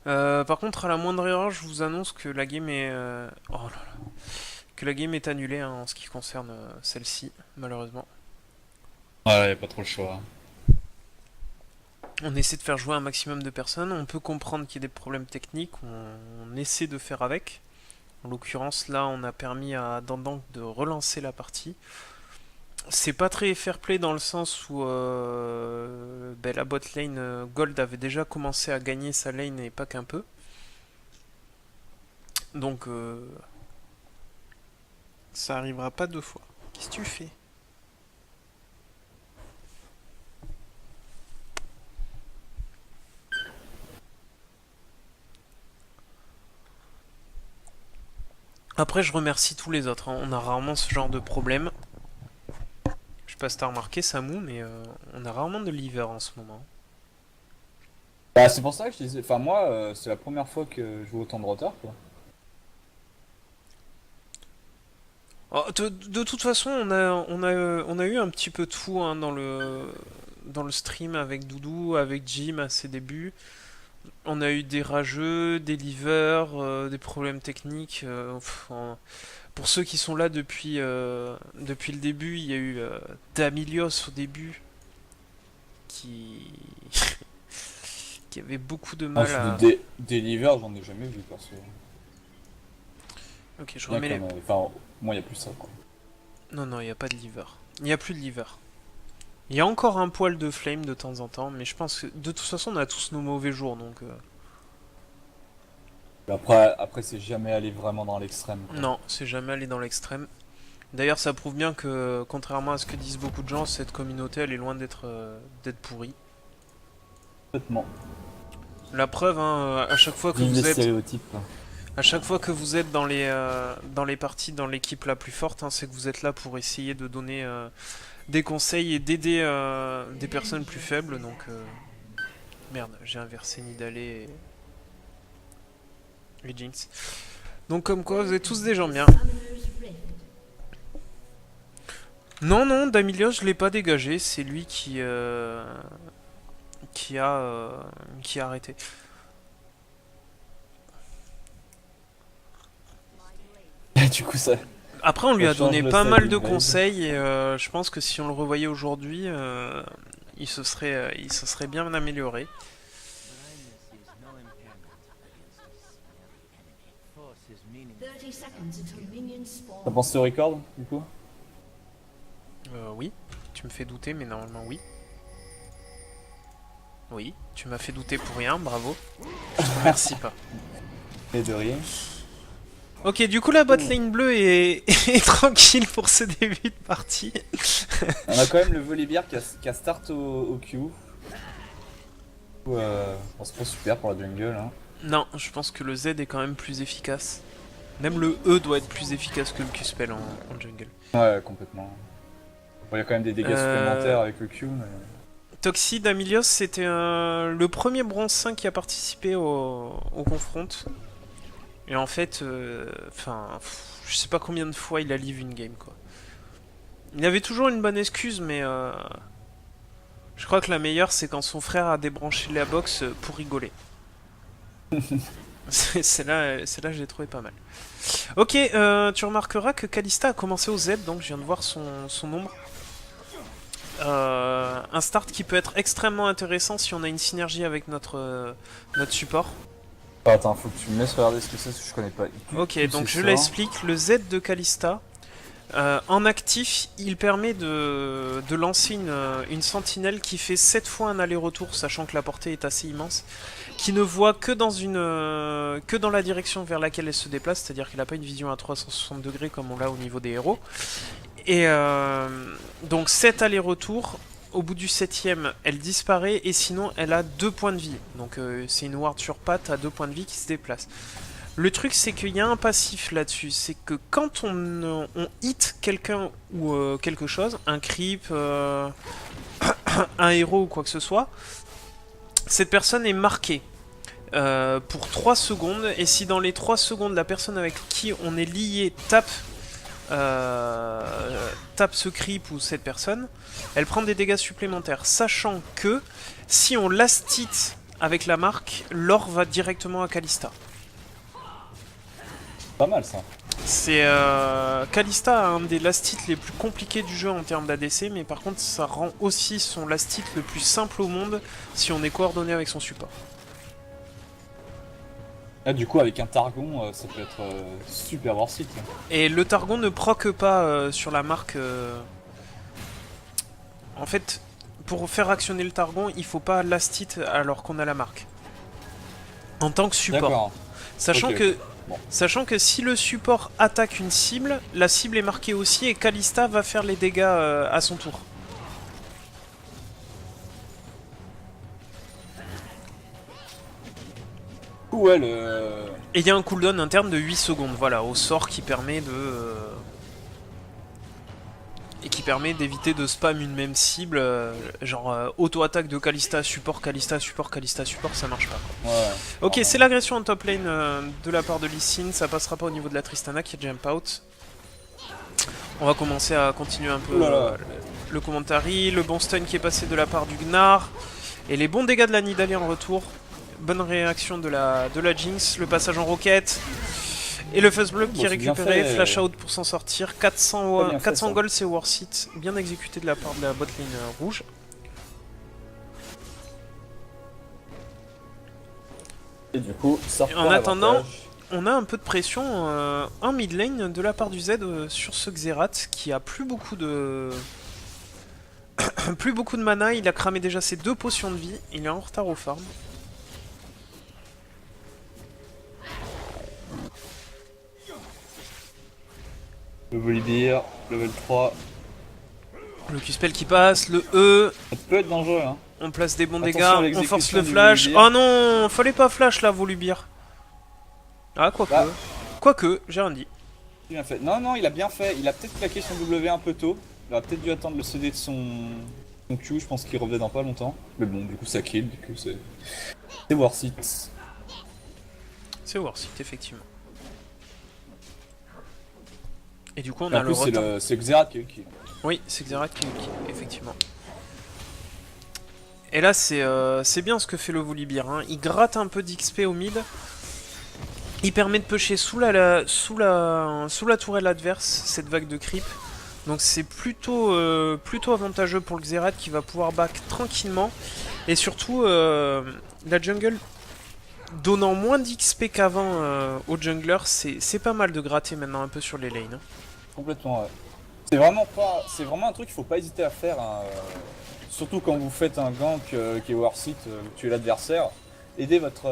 Par contre, à la moindre erreur, je vous annonce que la game est... Oh là là. Que la game est annulée hein, en ce qui concerne celle-ci, malheureusement. Ouais, y a pas trop le choix. On essaie de faire jouer un maximum de personnes, on peut comprendre qu'il y a des problèmes techniques, on essaie de faire avec. En l'occurrence, là, on a permis à Dandank de relancer la partie. C'est pas très fair play dans le sens où ben, la bot lane Gold avait déjà commencé à gagner sa lane et pas qu'un peu. Donc ça arrivera pas deux fois. Qu'est-ce que tu fais? Après, je remercie tous les autres, hein. On a rarement ce genre de problème. Je sais pas si t'as remarqué, Samu, mais on a rarement de lever en ce moment. Bah, c'est pour ça que je disais. Enfin, moi, c'est la première fois que je vois autant de retard, quoi. Oh, de toute façon, on a eu un petit peu de tout hein, dans le stream avec Doudou, avec Jim à ses débuts. On a eu des rageux, des livers, des problèmes techniques. Pour ceux qui sont là depuis le début, il y a eu Damilios au début qui, qui avait beaucoup de Ah, mal je à. des livers, j'en ai jamais vu, perso. Ok, je Bien remets qu'il y les. en a. Enfin, moi, il y a plus ça, quoi. Non, non, il n'y a pas de liver. Il n'y a plus de liver. Il y a encore un poil de flame de temps en temps, mais je pense que de toute façon, on a tous nos mauvais jours donc. Après c'est jamais aller vraiment dans l'extrême, quoi. Non, c'est jamais aller dans l'extrême. D'ailleurs, ça prouve bien que, contrairement à ce que disent beaucoup de gens, cette communauté, elle est loin d'être pourrie. Complètement. La preuve, hein, Vive les stéréotypes, quoi. à chaque fois que vous êtes dans les parties, dans l'équipe la plus forte, hein, c'est que vous êtes là pour essayer de donner des conseils et d'aider des personnes plus faibles. Donc, merde, j'ai inversé Nidale et Jinx. Donc, comme quoi, vous êtes tous des gens bien. Non, non, Damilios, je l'ai pas dégagé. C'est lui qui a, euh, qui a arrêté. Du coup, ça, Après, on lui ça a change donné le pas side mal de invade. conseils et je pense que si on le revoyait aujourd'hui, il se serait bien amélioré. T'as pensé au record, du coup? Oui, tu me fais douter, mais normalement oui. Oui, tu m'as fait douter pour rien, bravo. Je te remercie pas. Et de rien. Ok, du coup la botlane bleue est tranquille pour ce début de partie. On a quand même le Volibear qui a start au Q. Bon, c'est pas super pour la jungle, hein. Non, je pense que le Z est quand même plus efficace. Même le E doit être plus efficace que le Q-spell en jungle. Ouais, complètement. Bon, il y a quand même des dégâts Euh, supplémentaires avec le Q, mais... Toxid Amilios, c'était le premier bronze 5 qui a participé au confront. Et en fait, je sais pas combien de fois il a live une game quoi. Il avait toujours une bonne excuse, mais je crois que la meilleure c'est quand son frère a débranché la box pour rigoler. C'est là que j'ai trouvé pas mal. Ok, tu remarqueras que Kalista a commencé au Z, donc je viens de voir son nombre. Un start qui peut être extrêmement intéressant si on a une synergie avec notre support. Ah, attends, faut que tu me laisses regarder ce que c'est, parce que je connais pas du Ok, tout ces donc je sorts. l'explique. Le Z de Kalista, en actif, il permet de lancer une sentinelle qui fait 7 fois un aller-retour, sachant que la portée est assez immense, qui ne voit que dans la direction vers laquelle elle se déplace, c'est-à-dire qu'elle n'a pas une vision à 360 degrés comme on l'a au niveau des héros. Et donc 7 allers-retours, au bout du septième, elle disparaît et sinon elle a 2 points de vie. Donc c'est une ward sur patte à 2 points de vie qui se déplace. Le truc c'est qu'il y a un passif là-dessus, c'est que quand on hit quelqu'un ou quelque chose, un creep, un héros ou quoi que ce soit, cette personne est marquée pour 3 secondes et si dans les 3 secondes la personne avec qui on est lié tape ce creep ou cette personne, elle prend des dégâts supplémentaires. Sachant que si on last hit avec la marque, l'or va directement à Kalista. Pas mal ça. C'est Kalista a un des last hits les plus compliqués du jeu en termes d'ADC, mais par contre ça rend aussi son last hit le plus simple au monde si on est coordonné avec son support. Là, du coup, avec un Targon, ça peut être super worth it. Et le Targon ne proc pas sur la marque. En fait, pour faire actionner le Targon, il faut pas last hit alors qu'on a la marque. En tant que support. D'accord. Sachant Ok, que. ok. Bon. Sachant que si le support attaque une cible, la cible est marquée aussi et Kalista va faire les dégâts à son tour. Ouais, le... Et il y a un cooldown interne de 8 secondes, voilà, au sort qui permet de... et qui permet d'éviter de spam une même cible, genre auto-attaque de Kalista, support, Kalista, support, Kalista, support, ça marche pas. Ouais. Ok, c'est l'agression en top lane de la part de Lee Sin, ça passera pas au niveau de la Tristana qui jump out. On va commencer à continuer un peu le commentary, le bon stun qui est passé de la part du Gnar, et les bons dégâts de la Nidalee en retour. Bonne réaction de la Jinx, le passage en roquette. Et le first block qui est récupéré, flash out pour s'en sortir. 400 gold, c'est worth it. Bien exécuté de la part de la botlane rouge. Et du coup, en attendant, on a un peu de pression en mid lane de la part du Z sur ce Xerath qui a plus beaucoup de... plus beaucoup de mana. Il a cramé déjà ses 2 potions de vie. Il est en retard au farm. Le Volibear, level 3. Le Q-spell qui passe, le E. Ça peut être dangereux, hein. On place des bons Attention dégâts, on force le flash. Oh non, fallait pas flash là, Volibear. Ah, quoique. Bah. Quoique, j'ai rien dit. Bien fait. Non, non, il a bien fait. Il a peut-être claqué son W un peu tôt. Il aurait peut-être dû attendre le CD de son Q. Je pense qu'il revenait dans pas longtemps. Mais bon, du coup, ça kill. Du coup, c'est worth it. C'est worth it, effectivement. Et du coup, on a le retard. C'est Xerath qui a eu kill. Oui, c'est Xerath qui a eu kill, effectivement. Et là, c'est bien ce que fait le Volibear. Hein. Il gratte un peu d'XP au mid. Il permet de pusher sous la tourelle adverse, cette vague de creep. Donc c'est plutôt avantageux pour le Xerath qui va pouvoir back tranquillement. Et surtout, la jungle donnant moins d'XP qu'avant aux junglers, c'est pas mal de gratter maintenant un peu sur les lanes. Hein. Complètement, ouais. C'est vraiment un truc qu'il faut pas hésiter à faire. Hein. Surtout quand vous faites un gank qui est worth it, vous tuez l'adversaire. Aidez votre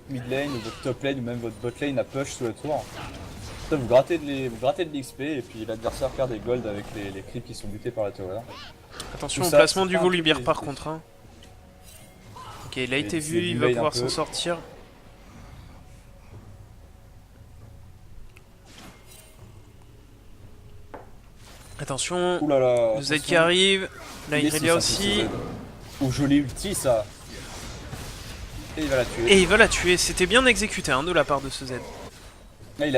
mid lane ou votre top lane ou même votre bot lane à push sous la tour. Ça, vous grattez de l'XP et puis l'adversaire perd des gold avec les creeps qui sont butés par la tower. Attention au placement du Volibear par contre. Hein. Ok, il a été vu, il va pouvoir s'en sortir. Attention, le Z qui arrive, la Irelia aussi. Oh, joli ulti ça. Et il va la tuer. Et il va la tuer, c'était bien exécuté hein, de la part de ce Z. Là, il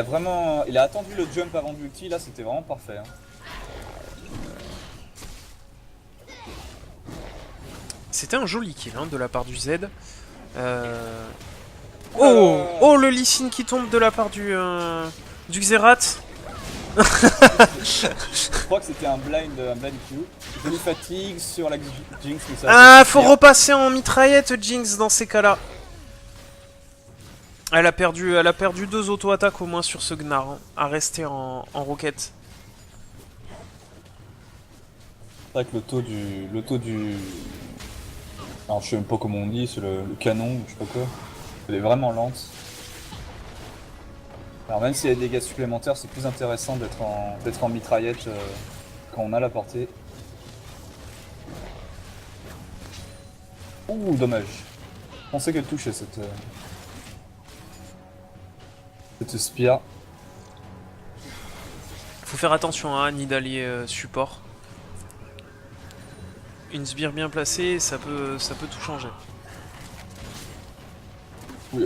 a attendu le jump avant l'ulti, là c'était vraiment parfait. Hein. C'était un joli kill hein, de la part du Z. Oh, le Lee Sin qui tombe de la part du Xerath. Je crois que c'était un blind Q. Je lui fatigue sur la Jinx. Mais ça faut repasser en mitraillette Jinx dans ces cas-là. Elle a perdu 2 auto-attaques au moins sur ce Gnar, hein, à rester en roquette. C'est vrai que le taux du... Alors je sais même pas comment on dit, c'est le canon ou je sais pas quoi. Elle est vraiment lente. Alors même s'il y a des dégâts supplémentaires, c'est plus intéressant d'être en mitraillette quand on a la portée. Ouh, dommage. Je pensais qu'elle touchait cette spire. Faut faire attention à Nidalee support. Une sbire bien placée, ça peut tout changer. Oui.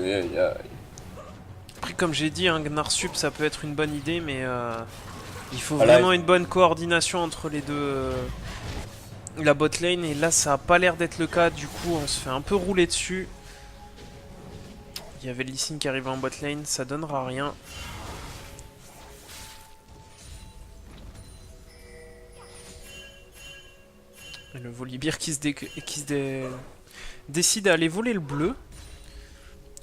Après, comme j'ai dit, un Gnar sup ça peut être une bonne idée, mais il faut vraiment une bonne coordination entre les deux. La bot lane, et là ça a pas l'air d'être le cas, du coup on se fait un peu rouler dessus. Il y avait Lee Sin qui arrivait en bot lane, ça donnera rien. Et le Volibear qui décide à aller voler le bleu.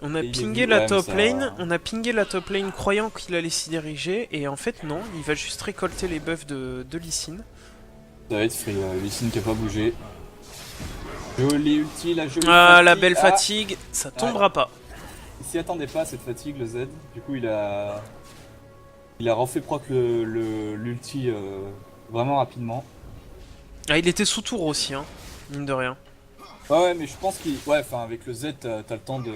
On a pingé la top lane, croyant qu'il allait s'y diriger, et en fait non, il va juste récolter les buffs de Lee Sin. Ça va être free, Lee Sin qui a pas bougé. Joli ulti, la jolie fatigue. La belle fatigue, ça tombera pas. Il s'y attendait pas à cette fatigue, le Z. Du coup, il a refait proc l'ulti vraiment rapidement. Ah, il était sous tour aussi, hein, mine de rien. Ouais, mais je pense qu'il... Ouais, enfin, avec le Z, t'as le temps de...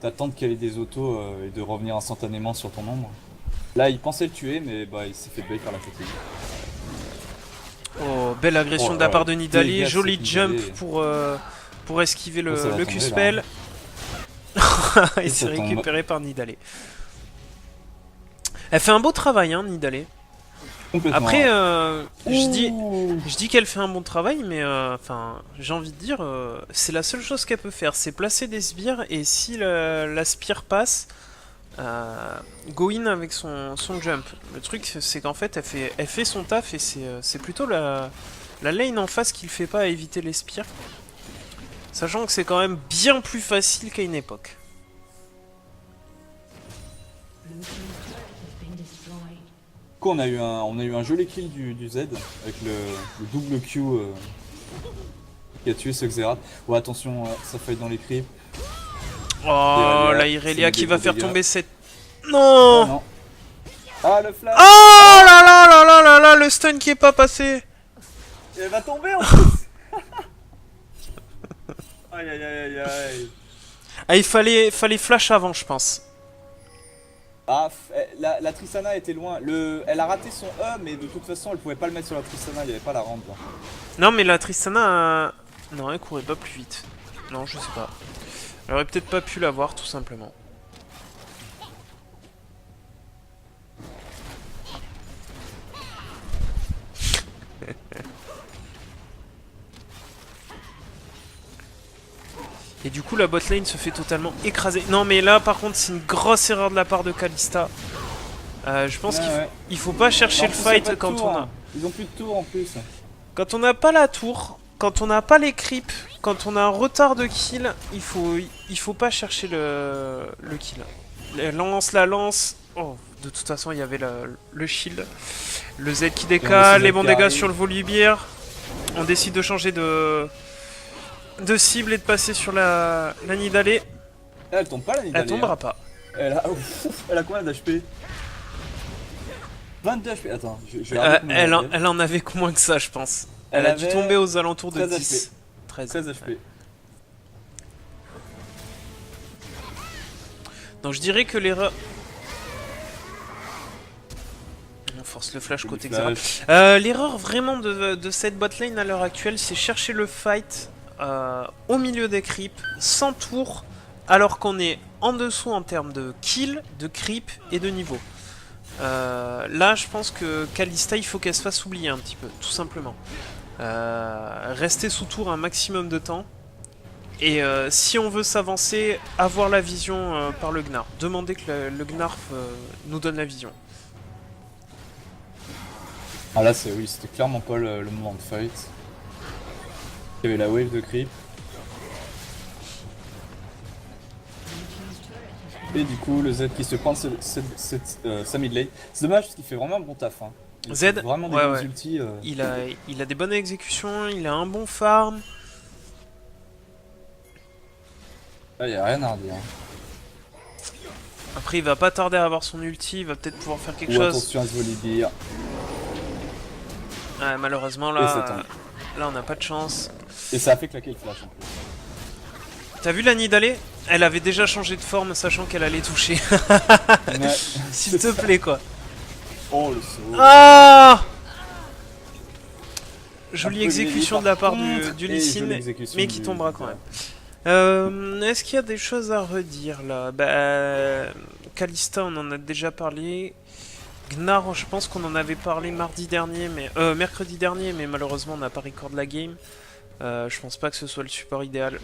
T'as le temps de caler des autos et de revenir instantanément sur ton ombre. Là, il pensait le tuer, mais bah, il s'est fait bait par la fatigue. Oh, belle agression de la part de Nidalee. Joli jump pour esquiver le Q-spell. Il s'est récupéré par Nidalee. Elle fait un beau travail, hein, Nidalee. Après, je dis qu'elle fait un bon travail, mais enfin, j'ai envie de dire, c'est la seule chose qu'elle peut faire, c'est placer des sbires, et si la spire passe, go in avec son jump. Le truc, c'est qu'en fait, elle fait son taf, et c'est plutôt la lane en face qui le fait pas à éviter les spires. Sachant que c'est quand même bien plus facile qu'à une époque. On a eu un joli kill du Z avec le double Q qui a tué ce Xerath. Ouais, attention, ça fight dans les creeps. Oh, la Irelia qui va faire tomber cette... Non, ah, non. Ah, le flash. Oh là là là là là là, le stun qui est pas passé. Elle va tomber en plus. Aïe aïe aïe aïe. Ah, il fallait flash avant, je pense. Ah, la Tristana était loin. Elle a raté son E, mais de toute façon, elle pouvait pas le mettre sur la Tristana, il n'y avait pas la rampe. Là. Non, mais la Tristana... Non, elle courait pas plus vite. Non, je sais pas. Elle aurait peut-être pas pu l'avoir, tout simplement. Et du coup, la botlane se fait totalement écraser. Non, mais là, par contre, c'est une grosse erreur de la part de Kalista. Je pense qu'il faut pas chercher le fight quand on a... Ils ont plus de tour en plus. Quand on n'a pas la tour, quand on n'a pas les creeps, quand on a un retard de kill, il faut pas chercher le kill. La lance... Oh, de toute façon, il y avait le shield. Le Z qui décale, les bons dégâts sur le Volibear. On décide de changer de cible et de passer sur la Nidalee. Elle tombe pas la Nidalee. Elle tombera pas. Elle a combien d'HP? 22 HP, attends, elle en avait moins que ça, je pense. Elle a dû tomber aux alentours de 10. 13 HP. Ouais. Donc je dirais que l'erreur... On force le flash côté Xerath. L'erreur vraiment de cette botlane à l'heure actuelle, c'est chercher le fight au milieu des creeps, sans tour, alors qu'on est en dessous en termes de kill, de creep et de niveau. Là, je pense que Kalista, il faut qu'elle se fasse oublier un petit peu, tout simplement. Rester sous tour un maximum de temps. Et si on veut s'avancer, avoir la vision par le Gnar. Demander que le Gnar nous donne la vision. Ah là, c'était clairement pas le moment de fight. Il y avait la wave de creep. Et du coup, le Z qui se prend sa mid lane. C'est dommage parce qu'il fait vraiment un bon taf. Hein. Z, vraiment des bons ultis, il a des bonnes exécutions, il a un bon farm. Là, il n'y a rien à redire. Après, il va pas tarder à avoir son ulti, il va peut-être pouvoir faire quelque chose. Attention à ce Volibear. Ouais, malheureusement, là on n'a pas de chance. Et ça a fait claquer le flash en plus. T'as vu la Nidalee? Elle avait déjà changé de forme, sachant qu'elle allait toucher. S'il te plaît, quoi. Oh, le saut. Ah! Jolie exécution de la part du Lee Sin, mais qui tombera quand même. Est-ce qu'il y a des choses à redire là? Bah, Kalista, on en a déjà parlé. Gnar, je pense qu'on en avait parlé mercredi dernier, mais malheureusement on n'a pas record la game. Je pense pas que ce soit le support idéal.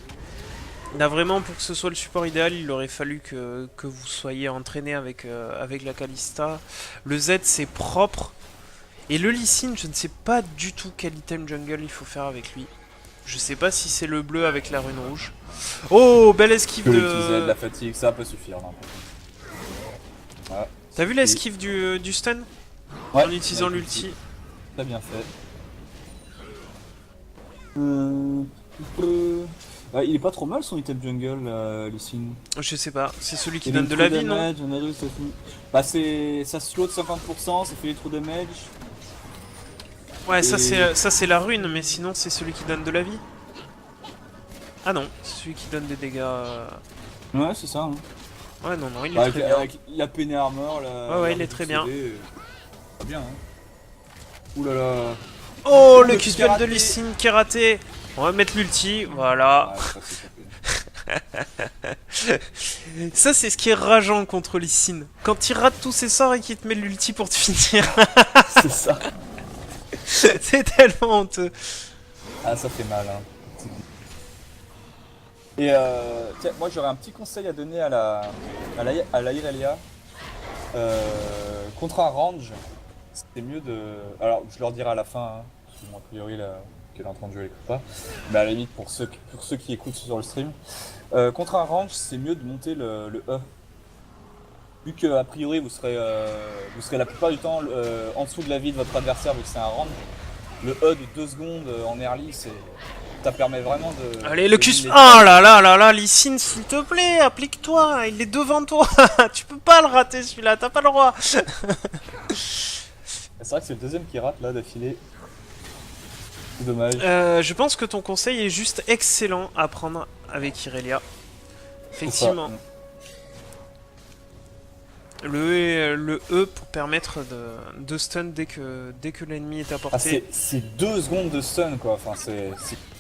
Là vraiment pour que ce soit le support idéal, il aurait fallu que vous soyez entraîné avec la Kalista. Le Z c'est propre. Et le Lee Sin, je ne sais pas du tout quel item jungle il faut faire avec lui. Je sais pas si c'est le bleu avec la rune rouge. Oh, belle esquive Tu peux utiliser de de... la fatigue, ça peut suffire. Voilà. T'as vu l'esquive du stun? Ouais, En utilisant ouais, l'ulti. T'as bien fait. Ouais, il est pas trop mal son item jungle, Lee Sin. Je sais pas, c'est celui qui Il donne donne de trop la vie, non? damage, on a vu, ça fout. Bah ça slow de 50%, ça fait les trous damage. Ouais, Et- ça c'est la rune, mais sinon c'est celui qui donne de la vie. Ah non, c'est celui qui donne des dégâts. Ouais, c'est ça. Hein. Ouais, non, non, il est Bah, très bien. avec la Penny Armor, Ouais, il est très bien. Très bien, hein. Ouh là là. Oh, le Le Q-spell de karaté. Lee Sin qui est raté. On va mettre l'ulti, voilà. Ah, ça, c'est tapé. Ça, c'est ce qui est rageant contre Lee Sin. Quand il rate tous ses sorts et qu'il te met l'ulti pour te finir. C'est ça. C'est tellement honteux. Ah, ça fait mal, hein. Et tiens, moi j'aurais un petit conseil à donner à la Irelia. Contre un range, c'est mieux de. Alors, je leur dirai à la fin, hein, parce que bon, a priori, qu'elle est en train de jouer, elle écoute pas. Mais à la limite, pour ceux qui écoutent sur le stream, contre un range, c'est mieux de monter le E. Vu que, a priori, vous serez la plupart du temps en dessous de la vie de votre adversaire, vu que c'est un range. Le E de 2 secondes en early, ça permet vraiment de. Allez, le de Q... miner Ah là là là là, Lee Sin, s'il te plaît, applique-toi. Il est devant toi. Tu peux pas le rater celui-là, t'as pas le droit. C'est vrai que c'est le deuxième qui rate là d'affilée. C'est dommage. Je pense que ton conseil est juste excellent à prendre avec Irelia. Effectivement. Le E pour permettre de stun dès que l'ennemi est à Ah, portée. c'est 2 secondes de stun quoi, enfin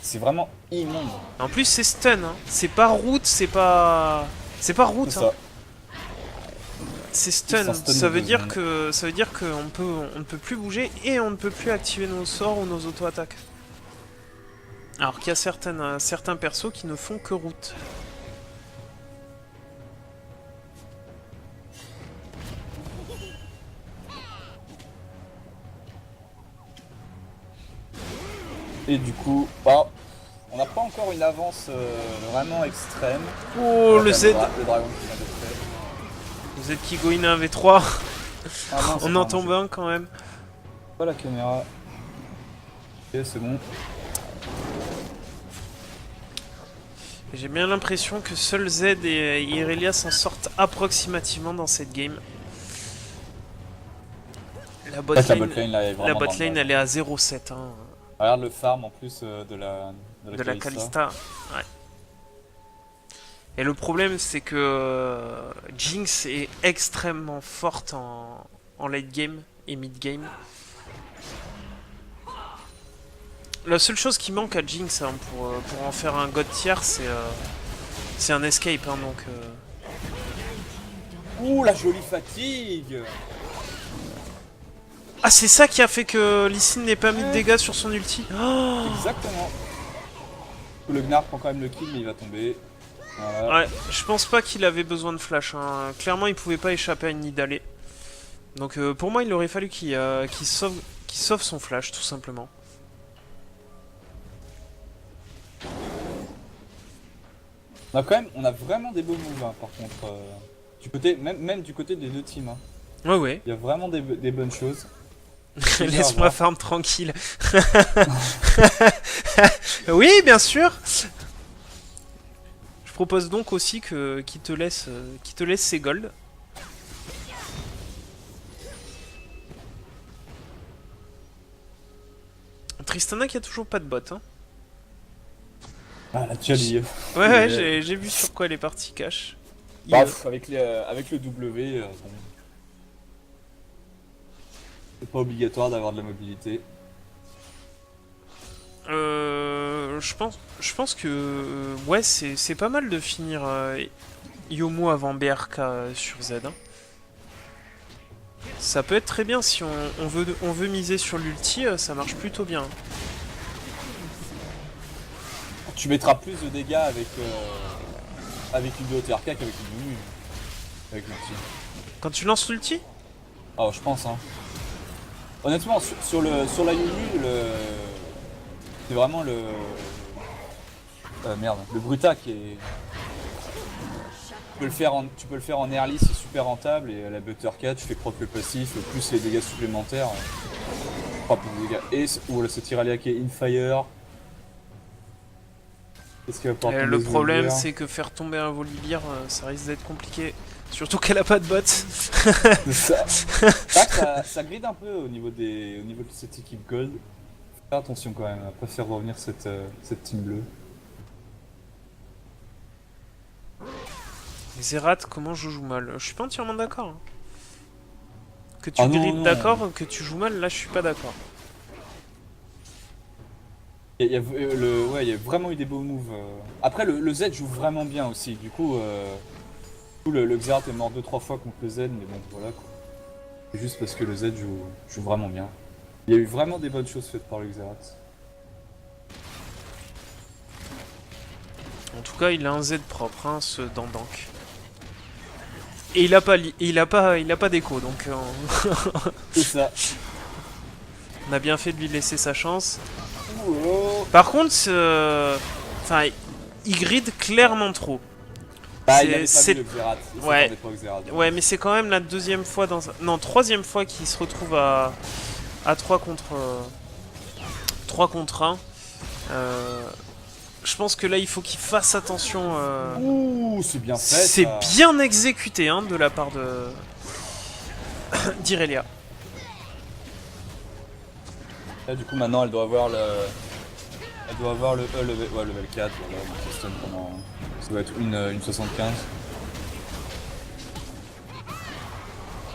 c'est vraiment immonde. En plus c'est stun, hein. C'est pas route, c'est pas route. C'est Hein. ça. C'est C'est stun. un stun Ça de veut deux dire secondes. on ne peut plus bouger et on ne peut plus activer nos sorts ou nos auto-attaques. Alors qu'il y a certains persos qui ne font que route. Et du coup, bah, on n'a pas encore une avance vraiment extrême. Oh le Z. Le dragon qui vient d'être fait. Le Z qui go in 1v3. Ah non, On en tombe un quand même. pas la caméra. Ok, c'est bon. J'ai bien l'impression que seul Z et Irelia s'en sortent approximativement dans cette game. La bot En fait, la lane, botlane là est vraiment la dans bot le lane mal. elle est à 0,7 hein, Regarde le farm en plus de la de la Kalista. Ouais. Et le problème c'est que Jinx est extrêmement forte en late game et mid game. La seule chose qui manque à Jinx hein, pour en faire un god tier c'est un escape hein, donc... Ouh la jolie fatigue. Ah c'est ça qui a fait que Lee Sin n'ait pas mis de dégâts sur son ulti. Oh Exactement. Le Gnar prend quand même le kill mais il va tomber. Voilà. ouais, je pense pas qu'il avait besoin de flash. Hein. Clairement, il pouvait pas échapper à une Nidalee. Donc pour moi, il aurait fallu qu'il sauve son flash, tout simplement. On a vraiment des beaux moves hein, par contre. Du côté, même du côté des deux teams. Hein. Ouais, ouais. Il y a vraiment des bonnes choses. Laisse-moi farm tranquille. Oui, bien sûr. Je propose donc aussi qu'il te laisse ses golds. Tristana qui a toujours pas de bot. Hein. Ah la jolie. Ouais, j'ai vu sur quoi elle est partie cash. Bref, avec le W, bon, c'est pas obligatoire d'avoir de la mobilité. Je pense que ouais c'est pas mal de finir Yomu avant BRK sur Z. Hein. Ça peut être très bien si on veut miser sur l'ulti, ça marche plutôt bien. Tu mettras plus de dégâts avec une BOTRK qu'avec une Lulu. Avec l'ulti. Quand tu lances l'ulti? Ah, je pense, hein. Honnêtement, sur la Lulu, c'est vraiment le... merde, le Bruta qui est... Tu peux le faire en early, c'est super rentable, et à la Buttercat, tu fais proc le passif, plus les dégâts supplémentaires. Pas plus de dégâts. Et voilà, ce Tyralia qui est Infire. Qu'est-ce qu'il va pouvoir tomber Le ce problème, Volibear c'est que faire tomber un Volibear, ça risque d'être compliqué. Surtout qu'elle a pas de bot. ça gride un peu au niveau de cette équipe Gold. Faut faire attention quand même, à pas faire revenir cette team bleue. Zerat, comment je joue mal? Je suis pas entièrement d'accord. Hein. Que tu Ah non, grides non. d'accord, que tu joues mal, là je suis pas d'accord. Il y a vraiment eu des beaux moves. Après, le Z joue vraiment bien aussi. Du coup, le Xerath est mort 2-3 fois contre le Z, mais bon, voilà quoi. C'est juste parce que le Z joue vraiment bien. Il y a eu vraiment des bonnes choses faites par le Xerath. En tout cas, il a un Z propre, hein, ce Dandank. Et il a pas d'écho, donc C'est ça. on a bien fait de lui laisser sa chance. Oh. Par contre, enfin, il grid clairement trop. Bah, il avait pas vu le Xerath. Il Ouais. s'attendait pas au Xerath. Ouais, mais c'est quand même la deuxième fois non, troisième fois qu'il se retrouve à 3 contre 1. Je pense que là, il faut qu'il fasse attention. Ouh, c'est bien fait. C'est ça. bien exécuté hein, de la part de d'Irelia. Là, du coup, maintenant, elle doit avoir le... Elle doit avoir le level 4, voilà, donc ça stun pendant... Ça doit être une 75.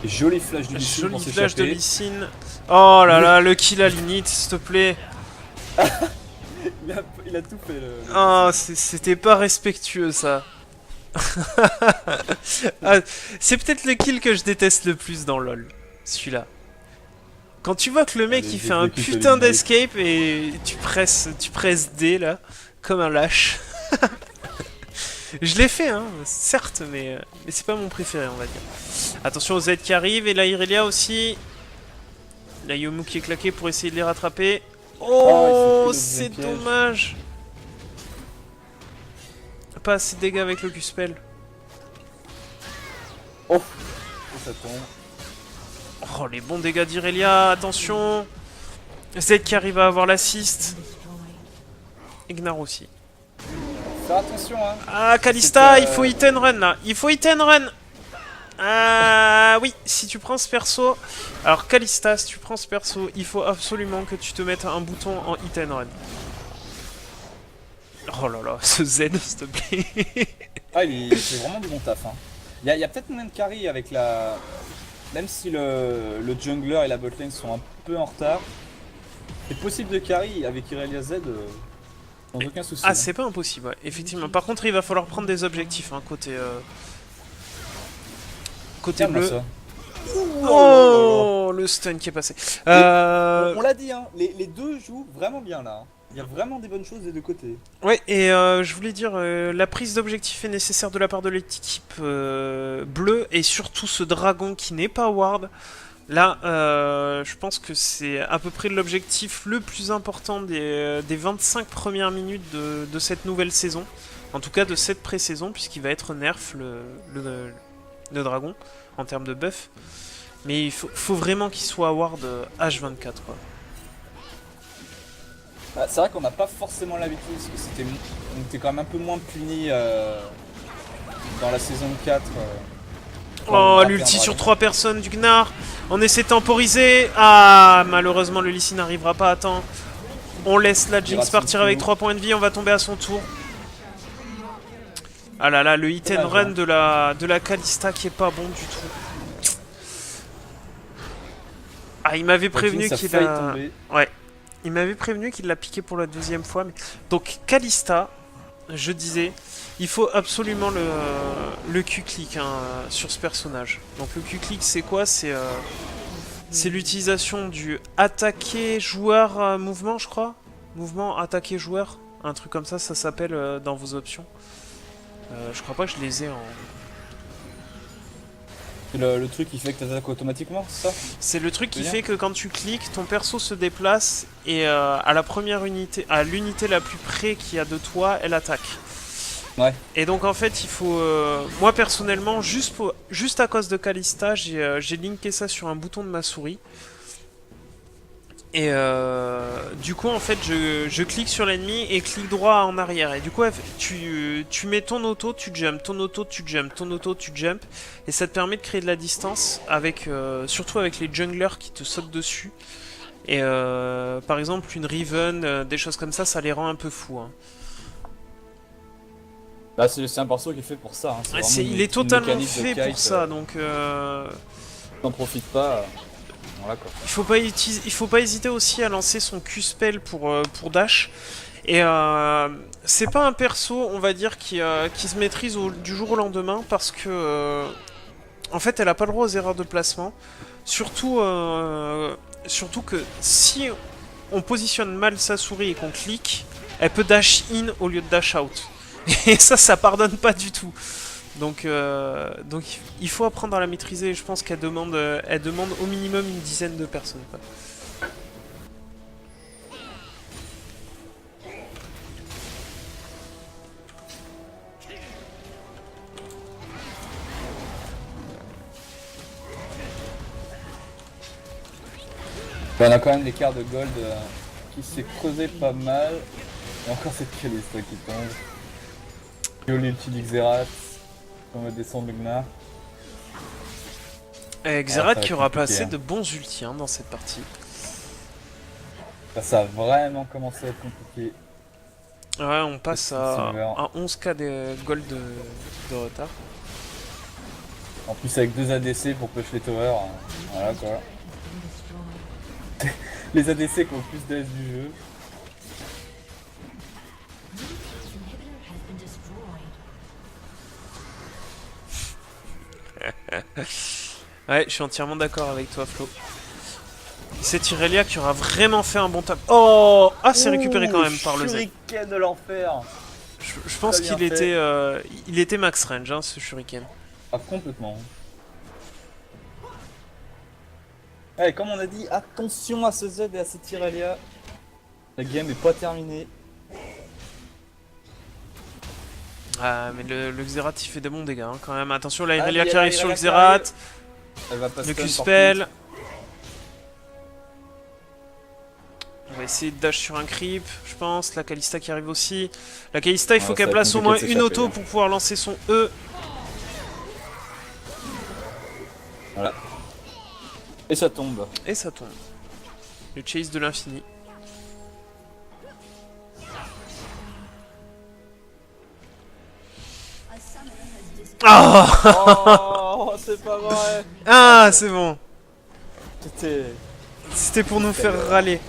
Et joli flash de Lee Joli flash de Lee Sin. Oh là là, le kill à l'init, s'il te plaît. il a tout fait Oh, c'était pas respectueux ça. Ah, c'est peut-être le kill que je déteste le plus dans LoL, celui-là. Quand tu vois que le mec il fait un putain d'escape et tu presses D là, comme un lâche. Je l'ai fait, hein, certes, mais c'est pas mon préféré, on va dire. Attention au Z qui arrive, et la Irelia aussi. La Yomu qui est claquée pour essayer de les rattraper. Oh, c'est dommage. Pas assez de dégâts avec le Q-Spell. Oh, ça tombe. Oh, les bons dégâts d'Irelia, attention. Z qui arrive à avoir l'assist. Ignar aussi. Faire attention, hein. Ah, Kalista, il faut hit and run là. Il faut hit and run. Ah oui, si tu prends ce perso... Alors Kalista, si tu prends ce perso, il faut absolument que tu te mettes un bouton en hit and run. Oh là là, ce Z, s'il te plaît. Ah, il fait vraiment du bon taf. Hein. Il y a peut-être moyen de carry avec la... Même si le jungler et la botlane sont un peu en retard, c'est possible de carry avec Irelia Z sans aucun souci. Ah, c'est pas impossible, ouais, effectivement. Par contre, il va falloir prendre des objectifs, hein, côté bleu. Ça. Oh, le stun qui est passé. On l'a dit, hein, les deux jouent vraiment bien là. Il y a vraiment des bonnes choses des deux côtés. Ouais, et je voulais dire, la prise d'objectif est nécessaire de la part de l'équipe bleue, et surtout ce dragon qui n'est pas ward. Là, je pense que c'est à peu près l'objectif le plus important des 25 premières minutes de cette nouvelle saison. En tout cas, de cette pré-saison, puisqu'il va être nerf, le dragon, en termes de buff. Mais il faut vraiment qu'il soit ward H24, quoi. Bah, c'est vrai qu'on n'a pas forcément l'habitude, parce que on était quand même un peu moins puni dans la saison 4. Oh, l'ulti sur 3 personnes du Gnar. On essaie de temporiser. Ah, malheureusement, le Lee Sin n'arrivera pas à temps. On laisse la Jinx partir avec 3 points de vie. On va tomber à son tour. Ah là là, le hit and run de la Kalista qui est pas bon du tout. Ah, il m'avait prévenu qu'il a... Ouais. Il m'avait prévenu qu'il l'a piqué pour la deuxième fois. Mais... Donc, Kalista, je disais... Il faut absolument le Q-click hein, sur ce personnage. Donc le Q-click c'est quoi? C'est l'utilisation du attaquer joueur mouvement je crois. Mouvement attaquer joueur. Un truc comme ça s'appelle dans vos options. Je crois pas que je les ai en... C'est le truc qui fait que t'attaques automatiquement, c'est ça? C'est le truc qui Bien. fait que quand tu cliques, ton perso se déplace et à la première unité, à l'unité la plus près qu'il y a de toi, elle attaque. Ouais. Et donc en fait, il faut... moi personnellement, juste à cause de Kalista, j'ai linké ça sur un bouton de ma souris. Et du coup, en fait, je clique sur l'ennemi et clique droit en arrière. Et du coup, tu mets ton auto, tu jump, ton auto, tu jump, ton auto, tu jump. Et ça te permet de créer de la distance, avec, surtout avec les junglers qui te sautent dessus. Et par exemple, une Riven, des choses comme ça les rend un peu fous. Hein. Bah, c'est un perso qui est fait pour ça. Hein. Ouais, Vraiment il est une totalement mécanique de fait kite, pour ça, donc t'en profites pas. Voilà quoi. il faut pas hésiter aussi à lancer son Q-spell pour dash. Et c'est pas un perso, on va dire, qui se maîtrise du jour au lendemain parce que, en fait, elle a pas le droit aux erreurs de placement. Surtout que si on positionne mal sa souris et qu'on clique, elle peut dash in au lieu de dash out. Et ça pardonne pas du tout. Donc il faut apprendre à la maîtriser. Je pense elle demande au minimum une dizaine de personnes. Quoi. Bah, on a quand même l'écart de gold qui s'est creusé pas mal. Et encore cette Kalista qui tombe. Joli l'ulti d'Ixerath. On va descendre Lugnar. Et Xerath ça va qui aura compliqué, passé hein. de bons ultis hein, dans cette partie. Ça a vraiment commencé à être compliqué. Ouais, on passe à Silver. 11k de gold de retard. En plus avec 2 ADC pour push les towers. Voilà quoi. Les ADC qui ont le plus d'AS du jeu. Ouais, je suis entièrement d'accord avec toi, Flo. C'est Irelia qui aura vraiment fait un bon tap. Oh, ah, c'est récupéré quand même par le Z. Shuriken de l'enfer. Je pense Très bien il était max range, hein, ce shuriken. Ah, complètement. Allez, comme on a dit, attention à ce Z et à cette Irelia. La game est pas terminée. Ah, mais le Xerath il fait des bons dégâts hein, quand même. Attention, la Ah, Irelia il y a qui la arrive sur le Irelia qui arrive. Xerath. Elle va pas Le stun, par Q-spell. contre. On va essayer de dash sur un creep, je pense. La Kalista qui arrive aussi. La Kalista, il faut Ouais, qu'elle ça va être place au moins compliqué de une s'échapper, auto hein. pour pouvoir lancer son E. Voilà. Et ça tombe. Et ça tombe. Le chase de l'infini. Ah, Oh, c'est pas vrai. ah c'est bon. C'était... C'était pour nous faire râler.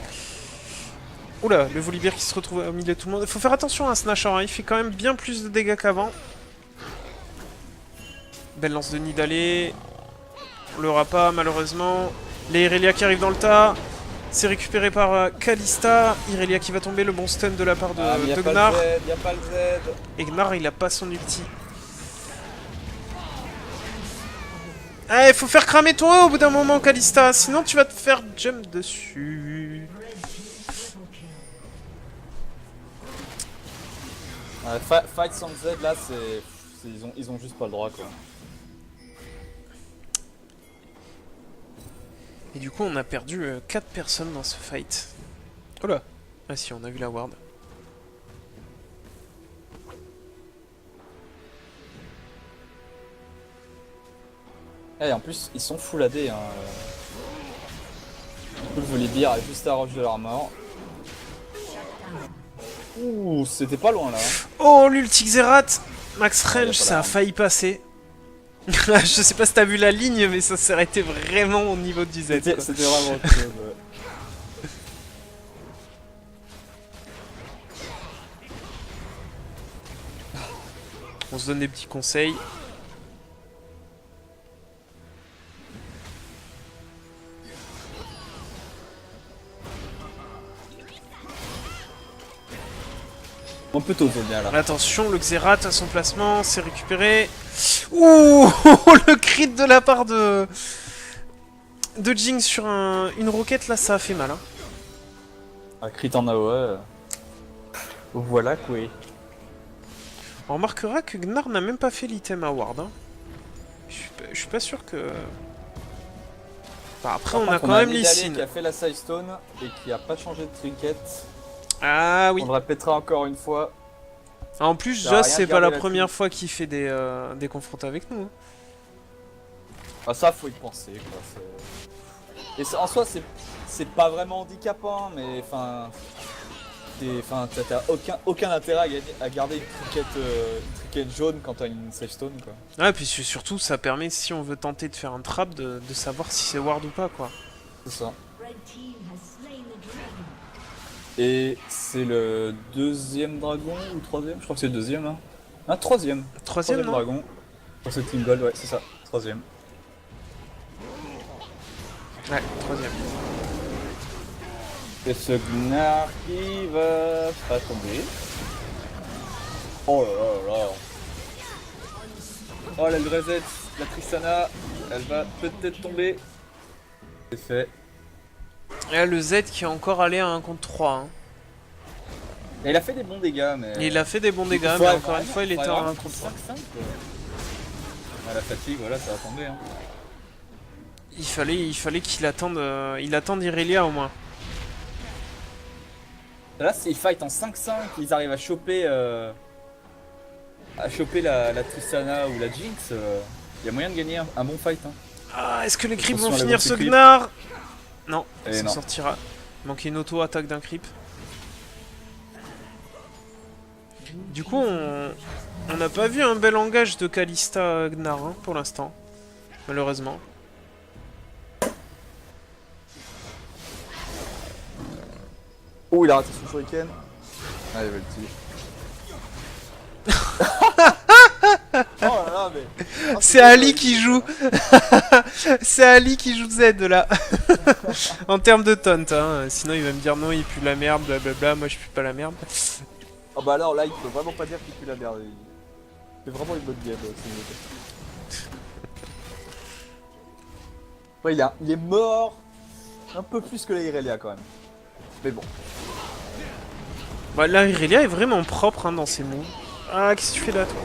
Oula, le Volibear qui se retrouve au milieu de tout le monde. Faut faire attention à Snatcher, hein. Il fait quand même bien plus de dégâts qu'avant. Belle lance de Nidalee. On l'aura pas malheureusement. Les Irelia qui arrivent dans le tas. C'est récupéré par Kalista. Irelia qui va tomber, le bon stun de la part de, Ah, mais de Gnar. y a pas le Z. Et Gnar il a pas son ulti. Ah, il faut faire cramer ton E au bout d'un moment, Kalista. Sinon tu vas te faire jump dessus. Fight sans Z là, ils ont juste pas le droit quoi. Et du coup, on a perdu 4 personnes dans ce fight. Oh là. Ah si, on a vu la ward. Et en plus, ils sont full AD. Hein. Le Volibear est juste à roche de leur mort. Ouh, c'était pas loin là. Hein. Oh, l'ulti Xerath. Max Ah, y a range, pas ça a d'arme. failli passer. Je sais pas si t'as vu la ligne, mais ça s'est arrêté vraiment au niveau du Z. C'était Quoi. vraiment cool. Ouais. On se donne des petits conseils. On peut tauser bien là. Attention, le Xerath à son placement, c'est récupéré. Ouh, le crit de la part de Jinx sur une roquette, là, ça a fait mal. Hein. Un crit en AOE. Voilà quoi. On remarquera que Gnar n'a même pas fait l'item award. Hein. Je suis pas sûr que... Enfin, après, on a quand même Lee Sin. Qui a fait la Side Stone et qui a pas changé de trinket. Ah oui. On le répétera encore une fois. En plus, Joss, c'est pas la première fois qu'il fait des confrontes avec nous. Hein. Ah, ça, faut y penser. Quoi. Et en soi, c'est pas vraiment handicapant, mais enfin. T'as aucun intérêt à garder une trinket jaune quand t'as une Side Stone. Quoi. Ouais, puis surtout, ça permet, si on veut tenter de faire un trap, de savoir si c'est ward ou pas, quoi. C'est ça. Et c'est le deuxième dragon ou troisième? Je crois que c'est le deuxième là. Ah, troisième. Troisième non dragon. Pour ce Team Gold, ouais, c'est ça. Troisième. Ouais, troisième. Et ce Gnar qui va pas tomber. Oh là là là. Oh la reset, la Tristana, elle va peut-être tomber. C'est fait. Et là, le Z qui est encore allé à 1 contre 3. Hein. Et il a fait des bons dégâts, mais. Et il a fait des bons dégâts, mais encore une fois, il était à 1 contre 3. 5-5 ah, la fatigue, voilà, ça va tomber. Hein. Il fallait qu'il attende, il attende Irelia au moins. Là, s'ils fight en 5-5, ils arrivent à choper la Tristana ou la Jinx, il y a moyen de gagner un bon fight. Hein. Ah, est-ce que les creeps Attention vont à la finir ce multi-creep. Gnar? Non, Et ça non. sortira. Il manquait une auto-attaque d'un creep. Du coup, on n'a pas vu un bel engage de Kalista Gnar hein, pour l'instant, malheureusement. Oh, il a raté son shuriken. Ah, il va le tuer. Oh là là, mais. Oh, C'est Ali qui joue. C'est Ali qui joue Z là. En termes de taunt, hein. Sinon il va me dire non, il pue la merde, blablabla. Moi je pue pas la merde. Oh bah alors là, il peut vraiment pas dire qu'il pue la merde. C'est vraiment une bonne game. Ouais, il est mort un peu plus que la Irelia quand même. Mais bon. Bah, là, Irelia est vraiment propre hein, dans ses moves. Ah, qu'est-ce que tu fais là, toi?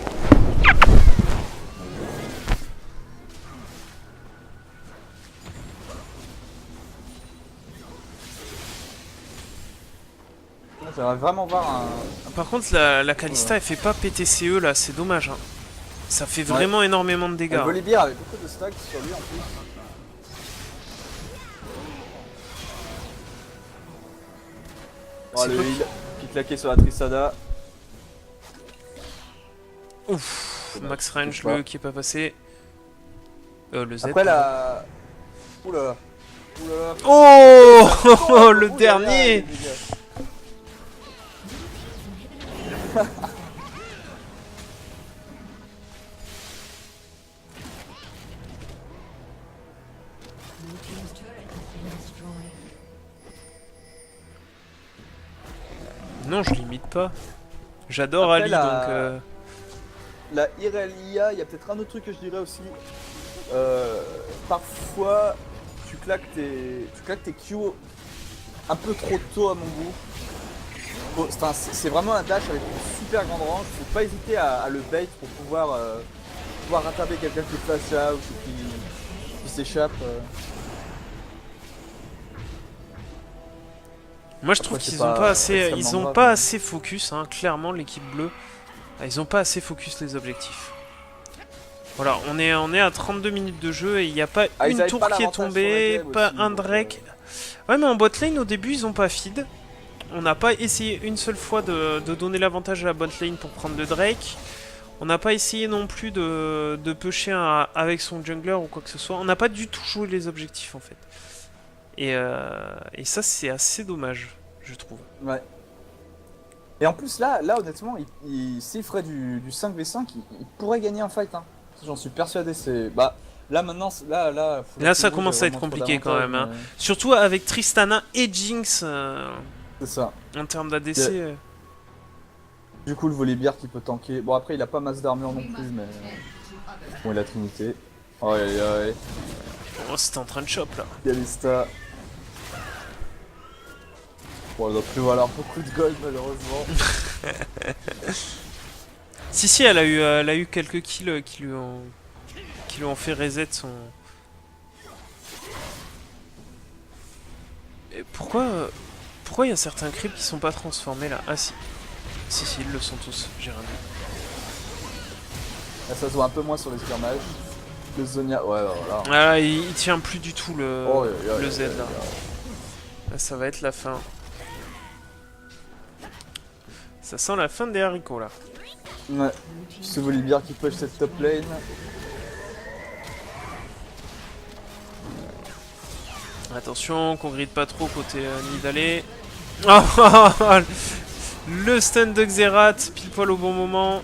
J'aimerais vraiment voir un. Par contre, la Kalista, elle fait pas PTCE là, c'est dommage. Hein. Ça fait vraiment énormément de dégâts. Le Volibear avec beaucoup de stacks sur lui en plus. Oh, le heal qui claquait sur la Tristana. Ouf, max range, le qui est pas passé. Le Z. Après la. Oula. Oula. Oh, le dernier. Non, je limite pas. J'adore Après, Ali, donc... La Irelia, il y a peut-être un autre truc que je dirais aussi. Parfois, tu claques tes Q un peu trop tôt à mon goût. C'est vraiment un dash avec une super grande range. Faut pas hésiter à le bait pour pouvoir rattraper quelqu'un qui est face là ou qui s'échappe. Moi je trouve qu'ils ont pas assez, assez focus, hein, clairement l'équipe bleue, ils ont pas assez focus les objectifs. Voilà, on est à 32 minutes de jeu et il n'y a pas une tour qui est tombée, pas aussi, un Drake. Ouais mais en bot lane au début ils ont pas feed. On n'a pas essayé une seule fois de donner l'avantage à la bot lane pour prendre le Drake. On n'a pas essayé non plus de pusher avec son jungler ou quoi que ce soit. On n'a pas du tout joué les objectifs en fait. Et ça c'est assez dommage, je trouve. Ouais. Et en plus là honnêtement, s'il ferait du 5v5, il pourrait gagner un fight. Hein. J'en suis persuadé. Là maintenant, là ça commence à être compliqué quand même. Hein. Surtout avec Tristana et Jinx. C'est ça. En termes d'ADC. Du coup, le Volibear qui peut tanker. Bon, après, il a pas masse d'armure non plus, mais. Bon, il a Trinité. Oh, aïe, aïe. Oh, c'était en train de chop là. Kalista. Bon, elle doit plus valoir beaucoup de gold, malheureusement. Si, elle a eu quelques kills qui lui ont fait reset son. Et pourquoi il y a certains creeps qui sont pas transformés là? Ah si. Si, ils le sont tous, j'ai rien dit. Là, ça se voit un peu moins sur les skirmages. Le Zonia. Ouais, voilà. Ah là, il tient plus du tout Oh, le Z là. Là, ça va être la fin. Ça sent la fin des haricots là. Ouais. Ce Volibear qui push cette top lane. Attention, qu'on gride pas trop côté Nidalé. Oh, le stun de Xerath, pile poil au bon moment.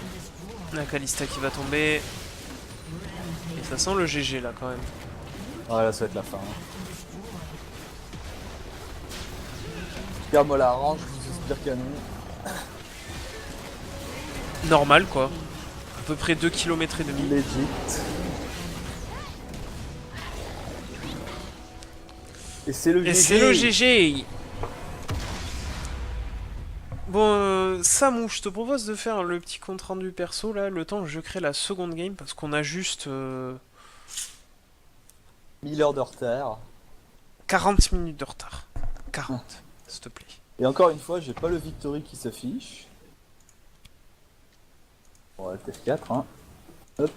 La Kalista qui va tomber. Et ça sent le GG là quand même. Ouais, là, ça va être la fin. Regarde-moi la range, je vous spire canon. Normal quoi. À peu près 2 km et demi. Legit. Et c'est le Et GG. c'est le GG. Bon, Samou, je te propose de faire le petit compte rendu perso là, le temps que je crée la seconde game, parce qu'on a juste 1000 heures de retard. 40 minutes de retard. 40, s'il te plaît. Et encore une fois, j'ai pas le victory qui s'affiche. Bon, F4, hein. Hop.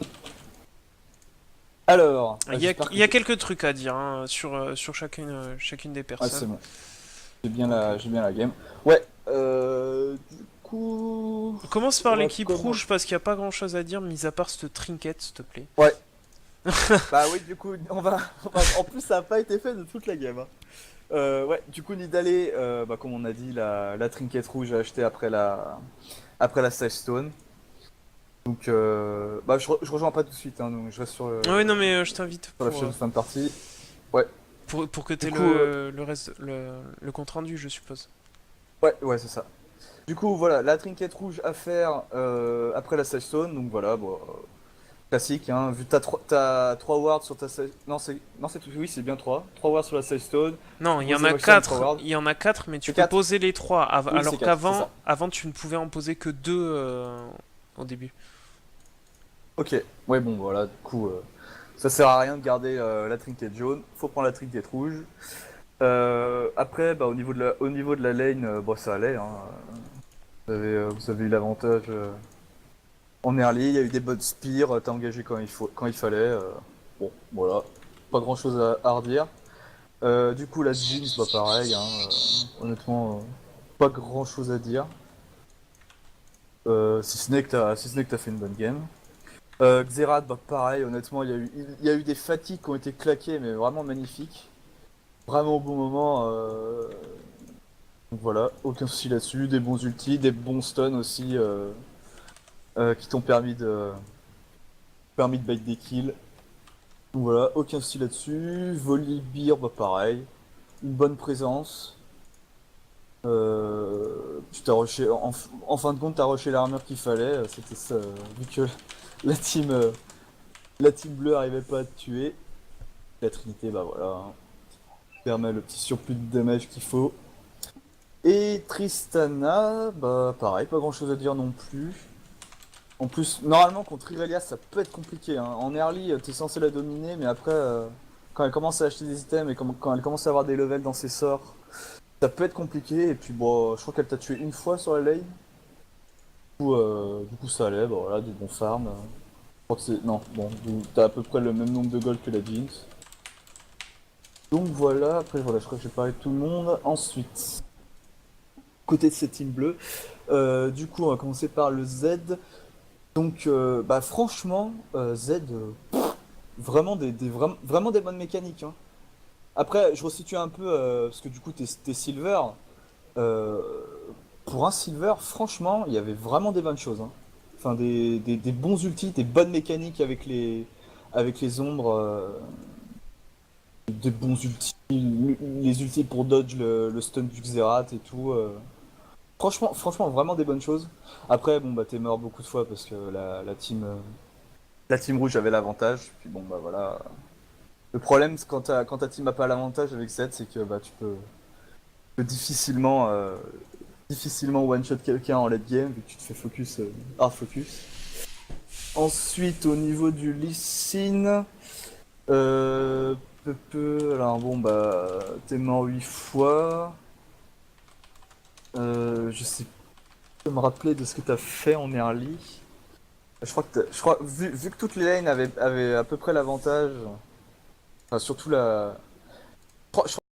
Alors, Il y a quelques trucs à dire hein, sur chacune des ouais, personnes. c'est bon. J'ai bien la game. Ouais, du coup... On commence par on va l'équipe rouge parce qu'il n'y a pas grand chose à dire, mis à part cette trinket, s'il te plaît. Ouais. Bah oui, du coup, en plus, ça a pas été fait de toute la game. Hein. Ouais, du coup, Nidalé, bah, comme on a dit, la trinket rouge achetée après la Sage Stone. Donc, bah, je rejoins pas tout de suite, hein, donc je reste Ah oui, non, mais je t'invite sur la fiche de fin de partie. Ouais, pour que tu du aies coup, le reste, le compte rendu, je suppose. ouais, c'est ça. Du coup, voilà, la trinket rouge à faire après la Sage Stone, donc voilà, bon, classique, hein, vu que t'as 3 wards sur ta Sage... Non, c'est tout, oui, c'est bien 3. 3 wards sur la Sage Stone. Non, il y en Poser a maximum 3 4. wards. Il y en a 4, mais tu C'est peux 4. poser les 3. Oui, c'est Alors 4, c'est ça. avant, tu ne pouvais en poser que 2 au début. Ok, ouais, bon, voilà, du coup, ça sert à rien de garder la trinket jaune, faut prendre la trinket rouge. Après, bah, au niveau de la lane, bon, ça allait, hein. Vous avez eu l'avantage en early, il y a eu des bonnes spears, t'as engagé quand il fallait. Bon, voilà, pas grand chose à redire. Du coup, la Jinx, bah pareil, hein, honnêtement, pas grand chose à dire. Si ce n'est que t'as fait une bonne game. Xerath, bah pareil, honnêtement, il y a eu des fatigues qui ont été claquées, mais vraiment magnifiques. Vraiment au bon moment. Donc voilà, aucun souci là-dessus. Des bons ultis, des bons stuns aussi qui t'ont permis de bait des kills. Donc voilà, aucun souci là-dessus. Volibear, bah pareil. Une bonne présence. Tu t'as rushé, en fin de compte, t'as rushé l'armure qu'il fallait. C'était ça, vu que la team, euh, la team bleue arrivait pas à te tuer. La Trinité, bah voilà, hein, permet le petit surplus de damage qu'il faut. Et Tristana, bah pareil, pas grand chose à dire non plus. En plus, normalement contre Irelia ça peut être compliqué. Hein. En early, t'es censé la dominer, mais après, quand elle commence à acheter des items et quand elle commence à avoir des levels dans ses sorts, ça peut être compliqué. Et puis bon, je crois qu'elle t'a tué une fois sur la lane. Du coup ça allait, bah voilà, du bon farm. Je crois que c'est. Non, bon, t'as à peu près le même nombre de gold que la Jinx. Donc voilà, après voilà, je crois que j'ai parlé de tout le monde. Ensuite, côté de cette team bleue, du coup on va commencer par le Z. Donc bah franchement, Z, vraiment vraiment des bonnes mécaniques. Hein. Après, je resitue un peu, parce que du coup t'es Silver. Euh, pour un Silver, franchement, il y avait vraiment des bonnes choses. Hein. Enfin, des bons ultis, des bonnes mécaniques avec les ombres. Des bons ultis, les ultis pour dodge le stun du Xerath et tout. franchement, vraiment des bonnes choses. Après, bon, bah, t'es mort beaucoup de fois parce que la team rouge avait l'avantage. Puis bon, bah voilà. Le problème, c'est quand ta team a pas l'avantage avec Zed, c'est que bah, tu peux difficilement one-shot quelqu'un en late game, vu que tu te fais hard focus. Ensuite, au niveau du Lee Sin, alors bon, bah, t'es mort 8 fois. Je sais pas me rappeler de ce que t'as fait en early. Je crois, vu que toutes les lanes avaient à peu près l'avantage, enfin surtout la,